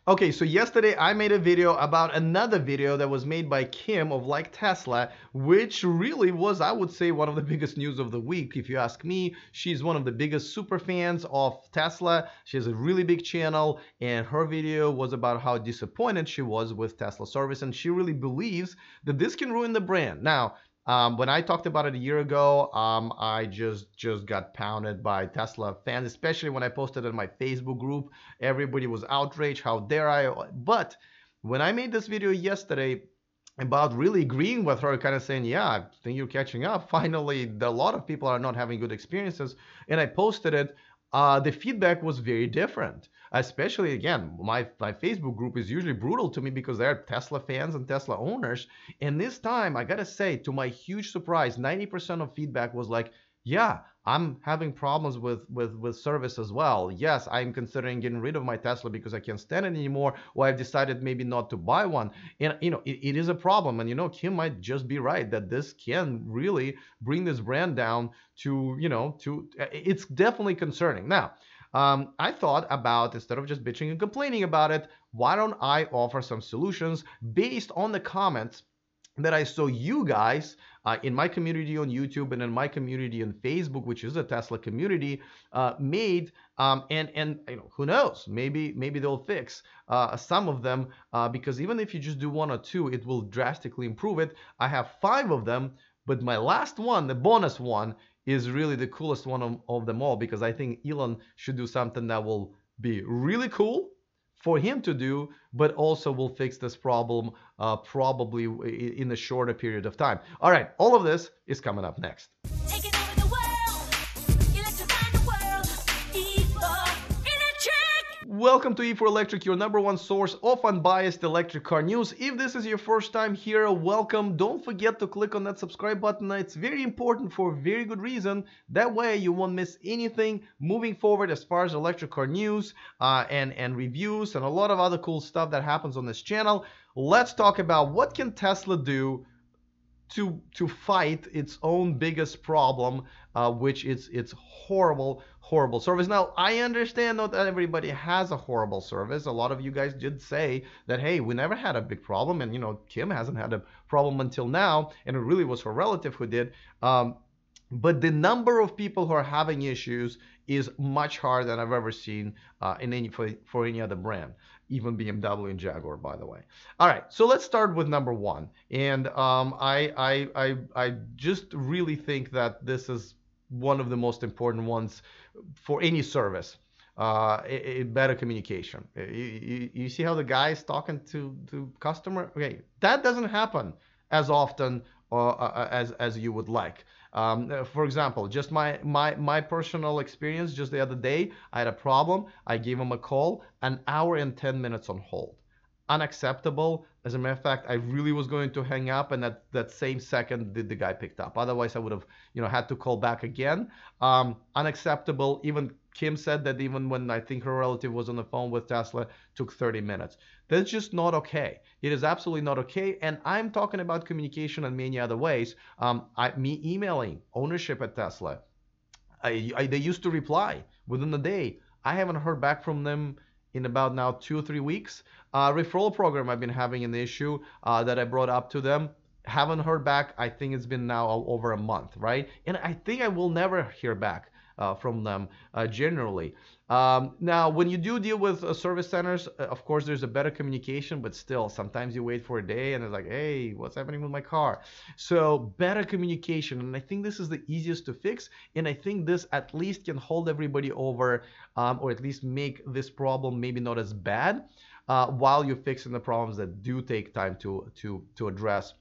Okay, so yesterday I made a video about another video that was made by Kim of Like Tesla, which really was, I would say, one of the biggest news of the week. If you ask me, she's one of the biggest super fans of Tesla. She has a really big channel, and her video was about how disappointed she was with Tesla service, and she really believes that this can ruin the brand. Now, when I talked about it a year ago, I just got pounded by Tesla fans, especially when I posted in my Facebook group. Everybody was outraged. How dare I? But when I made this video yesterday about really agreeing with her, kind of saying, yeah, I think you're catching up. Finally, a lot of people are not having good experiences. And I posted it. The feedback was very different. Especially, again, my Facebook group is usually brutal to me because they're Tesla fans and Tesla owners. And this time, I gotta say, to my huge surprise, 90% of feedback was like, yeah, I'm having problems with service as well. Yes, I'm considering getting rid of my Tesla because I can't stand it anymore, or I've decided maybe not to buy one. And it is a problem. And Kim might just be right that this can really bring this brand down to it's definitely concerning. Now, I thought about, instead of just bitching and complaining about it, why don't I offer some solutions based on the comments that I saw you guys in my community on YouTube and in my community on Facebook, which is a Tesla community, made, and who knows, maybe they'll fix some of them, because even if you just do one or two, it will drastically improve it. I have 5 of them, but my last one, the bonus one, is really the coolest one of them all, because I think Elon should do something that will be really cool for him to do, but also will fix this problem probably in a shorter period of time. All right, all of this is coming up next. Taking over the world, electrifying the world, E4 Electric! Welcome to E4 Electric, your #1 source of unbiased electric car news. If this is your first time here, welcome. Don't forget to click on that subscribe button. It's very important for a very good reason. That way you won't miss anything moving forward as far as electric car news and reviews and a lot of other cool stuff that happens on this channel. Let's talk about what can Tesla do to fight its own biggest problem, which is its horrible service. Now, I understand not that everybody has a horrible service. A lot of you guys did say that, hey, we never had a big problem, and Kim hasn't had a problem until now, and it really was her relative who did. But the number of people who are having issues is much higher than I've ever seen for any other brand, even BMW and Jaguar, by the way. All right, so let's start with #1, and I just really think that this is one of the most important ones for any service. Better communication. You see how the guy is talking to customer? Okay, that doesn't happen as often as you would like. For example, just my personal experience, just the other day, I had a problem. I gave him a call, 1 hour and 10 minutes on hold. Unacceptable. As a matter of fact, I really was going to hang up, and that same second the guy picked up. Otherwise, I would have had to call back again. Unacceptable. Even Kim said that even when I think her relative was on the phone with Tesla, took 30 minutes. That's just not okay. It is absolutely not okay. And I'm talking about communication in many other ways. Me emailing ownership at Tesla, they used to reply within the day. I haven't heard back from them in about now 2 or 3 weeks. Referral program, I've been having an issue that I brought up to them. Haven't heard back. I think it's been now over a month, right? And I think I will never hear back from them generally. Now, when you do deal with service centers, of course, there's a better communication, but still, sometimes you wait for a day and it's like, hey, what's happening with my car? So better communication, and I think this is the easiest to fix, and I think this at least can hold everybody over, or at least make this problem maybe not as bad, while you're fixing the problems that do take time to address.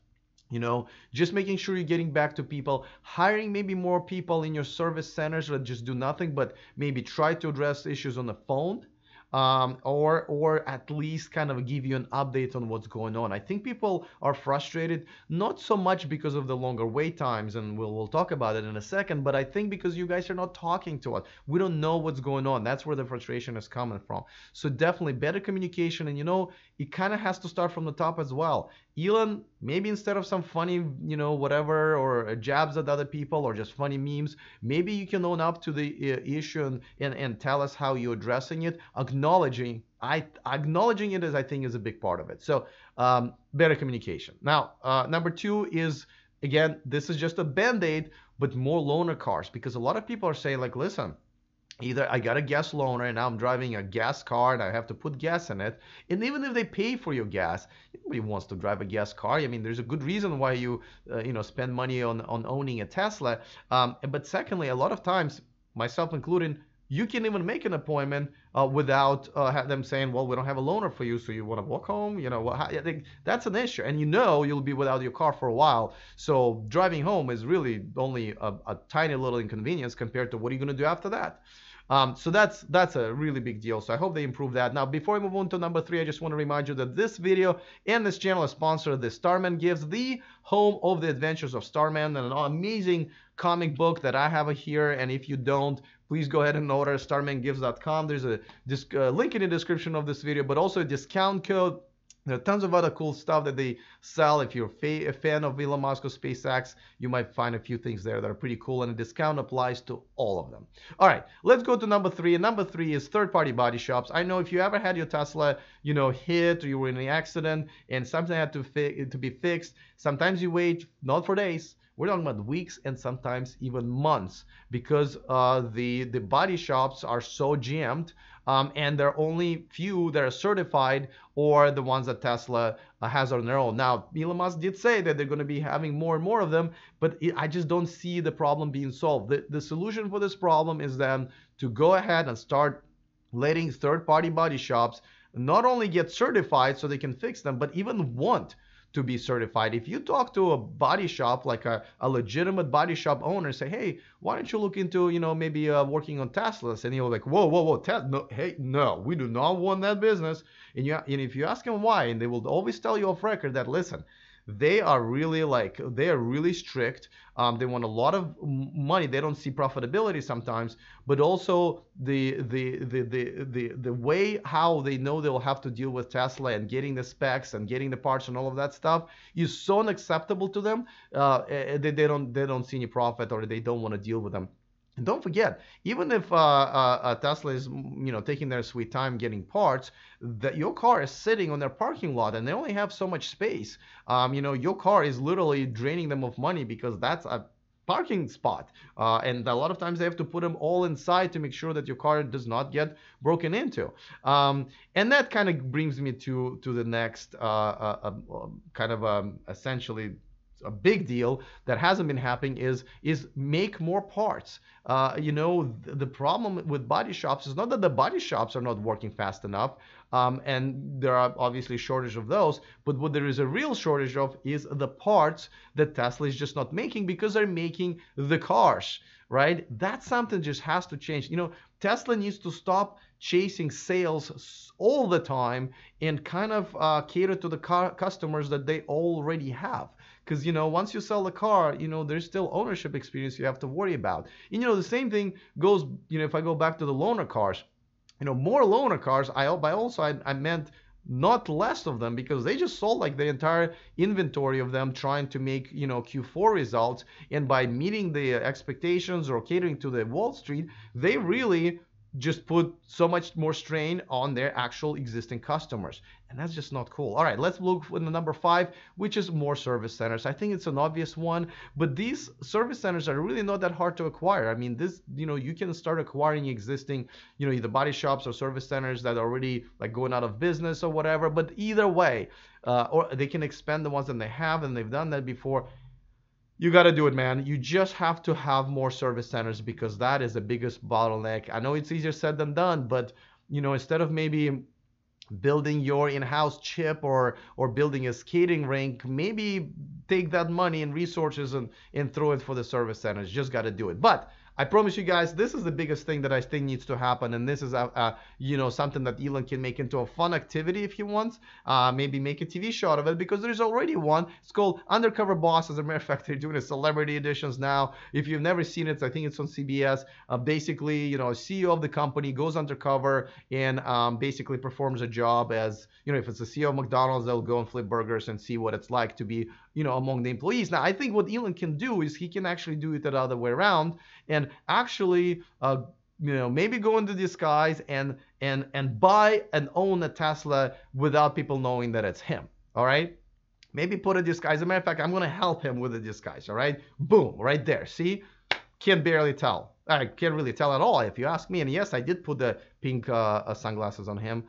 Just making sure you're getting back to people, hiring maybe more people in your service centers that just do nothing, but maybe try to address issues on the phone, or at least kind of give you an update on what's going on. I think people are frustrated, not so much because of the longer wait times, and we'll talk about it in a second, but I think because you guys are not talking to us. We don't know what's going on. That's where the frustration is coming from. So definitely better communication, and it kind of has to start from the top as well. Elon, maybe instead of some funny, whatever, or jabs at other people, or just funny memes, maybe you can own up to the issue and tell us how you're addressing it. Acknowledge acknowledging it is, I think, is a big part of it. So better communication. Now, number two is, again, this is just a band-aid, but more loaner cars, because a lot of people are saying like, listen, either I got a gas loaner and now I'm driving a gas car and I have to put gas in it. And even if they pay for your gas, nobody wants to drive a gas car. I mean, there's a good reason why you spend money on owning a Tesla. But secondly, a lot of times, myself included, you can even make an appointment without them saying, well, we don't have a loaner for you, so you want to walk home. I think that's an issue. And you'll be without your car for a while. So driving home is really only a tiny little inconvenience compared to what are you going to do after that. So that's a really big deal. So I hope they improve that. Now, before I move on to number three, I just want to remind you that this video and this channel is sponsored by Starman Gives, the home of the adventures of Starman, and an amazing comic book that I have here. And if you don't, please go ahead and order starmangives.com. There's a link in the description of this video, but also a discount code. There are tons of other cool stuff that they sell. If you're a fan of Elon Musk or SpaceX, you might find a few things there that are pretty cool, and a discount applies to all of them. All right, let's go to number three. And number three is third-party body shops. I know if you ever had your Tesla, hit, or you were in an accident and something had to be fixed, sometimes you wait, not for days. We're talking about weeks and sometimes even months, because the body shops are so jammed, and there are only few that are certified, or the ones that Tesla has on their own. Now, Elon Musk did say that they're going to be having more and more of them, but I just don't see the problem being solved. The solution for this problem is then to go ahead and start letting third-party body shops not only get certified so they can fix them, but even want to be certified. If you talk to a body shop, like a legitimate body shop owner, say, hey, why don't you look into, maybe working on Teslas? And he'll like, whoa, no, hey, no, we do not want that business. And if you ask them why, and they will always tell you off record that, listen, they are really strict. They want a lot of money. They don't see profitability sometimes, but also the way how they know they'll have to deal with Tesla and getting the specs and getting the parts and all of that stuff is so unacceptable to them. They don't see any profit, or they don't want to deal with them. And don't forget, even if Tesla is, taking their sweet time getting parts, that your car is sitting on their parking lot and they only have so much space. Your car is literally draining them of money, because that's a parking spot, and a lot of times they have to put them all inside to make sure that your car does not get broken into. And that kind of brings me to the next essentially a big deal that hasn't been happening is make more parts. The problem with body shops is not that the body shops are not working fast enough, and there are obviously shortage of those, but what there is a real shortage of is the parts that Tesla is just not making, because they're making the cars, right? That's something that just has to change. Tesla needs to stop chasing sales all the time and kind of cater to the customers that they already have. Because, once you sell the car, there's still ownership experience you have to worry about. And, the same thing goes, if I go back to the loaner cars, more loaner cars, I meant not less of them, because they just sold like the entire inventory of them, trying to make, Q4 results. And by meeting the expectations or catering to the Wall Street, they really just put so much more strain on their actual existing customers. And that's just not cool. All right, let's look for the number 5, which is more service centers. I think it's an obvious one, but these service centers are really not that hard to acquire. I mean, you can start acquiring existing, either body shops or service centers that are already like going out of business or whatever. But either way, or they can expand the ones that they have, and they've done that before. You got to do it, man. You just have to have more service centers, because that is the biggest bottleneck. I know it's easier said than done, but instead of maybe building your in-house chip or building a skating rink, maybe take that money and resources and throw it for the service centers. Just got to do it. But I promise you guys, this is the biggest thing that I think needs to happen, and this is something that Elon can make into a fun activity if he wants. Maybe make a TV show out of it, because there's already one. It's called Undercover Boss. As a matter of fact, they're doing a celebrity editions now. If you've never seen it, I think it's on CBS. Basically, a CEO of the company goes undercover and basically performs a job as, if it's the CEO of McDonald's, they'll go and flip burgers and see what it's like to be, among the employees. Now, I think what Elon can do is he can actually do it the other way around, and actually maybe go into disguise and buy and own a Tesla without people knowing that it's him. All right. Maybe put a disguise. As a matter of fact, I'm going to help him with a disguise. All right. Boom. Right there. See? Can't barely tell. I can't really tell at all if you ask me. And yes, I did put the pink sunglasses on him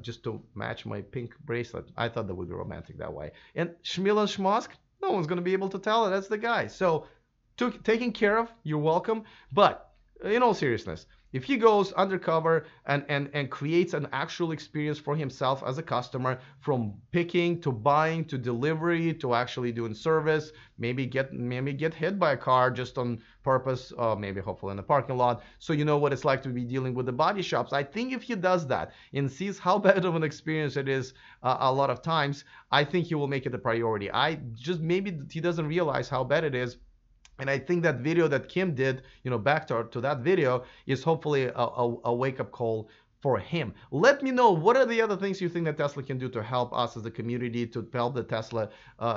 just to match my pink bracelet. I thought that would be romantic that way. And Schmil and Schmosk, no one's going to be able to tell it. That's the guy. So taken care of, you're welcome. But in all seriousness, if he goes undercover and creates an actual experience for himself as a customer, from picking to buying to delivery to actually doing service, maybe get hit by a car just on purpose, maybe hopefully in the parking lot, so you know what it's like to be dealing with the body shops. I think if he does that and sees how bad of an experience it is a lot of times, I think he will make it a priority. Maybe he doesn't realize how bad it is. And I think that video that Kim did, back to that video, is hopefully a wake-up call for him. Let me know, what are the other things you think that Tesla can do to help us as a community, to help the Tesla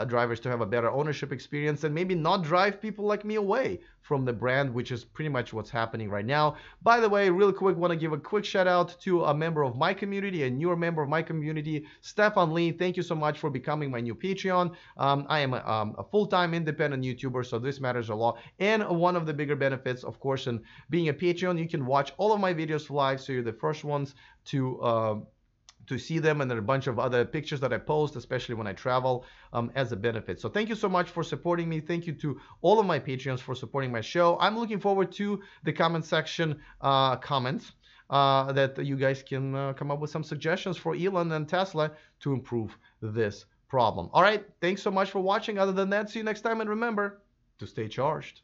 drivers to have a better ownership experience and maybe not drive people like me away from the brand, which is pretty much what's happening right now. By the way, real quick, want to give a quick shout out to a member of my community, a newer member of my community, Stefan Lee. Thank you so much for becoming my new Patreon. I am a full-time independent YouTuber, so this matters a lot. And one of the bigger benefits, of course, in being a Patreon, you can watch all of my videos live, so you're the first ones to see them, and there are a bunch of other pictures that I post, especially when I travel, as a benefit. So thank you so much for supporting me. Thank you to all of my Patreons for supporting my show. I'm looking forward to the comment section comments that you guys can come up with some suggestions for Elon and Tesla to improve this problem. All right, thanks so much for watching. Other than that, see you next time, and remember to stay charged.